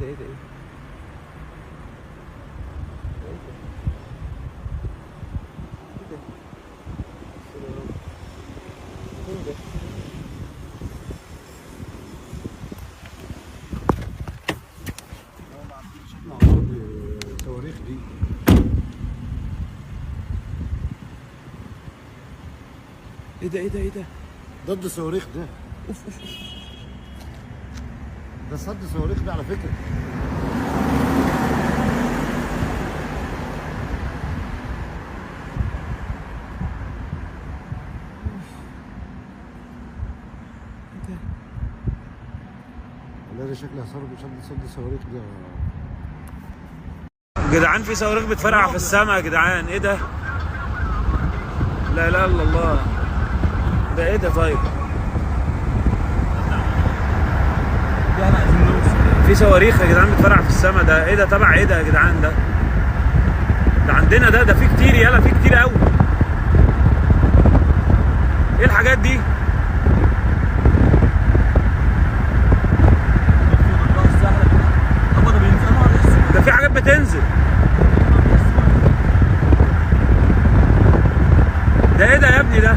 ايه ده ايه ده ايه ده ايه ده؟ صواريخ دي ايه ده ايه ده ايه ده؟ ضد الصواريخ ده. اوف اوف اوف. ده صد صواريخ ده على فكره. ايه ده؟ والله ده شكلها صد صواريخ ده. جدعان في صواريخ بتفرقع في السماء يا جدعان، ايه ده؟ لا اله الا الله. ده ايه ده طيب؟ في صواريخ يا جدعان بتفرقع في السماء، ده ايه ده؟ تبع ايه ده يا جدعان؟ ده عندنا ده في كتير، يلا في كتير قوي. ايه الحاجات دي؟ ده في حاجات بتنزل. ده ايه ده يا ابني ده؟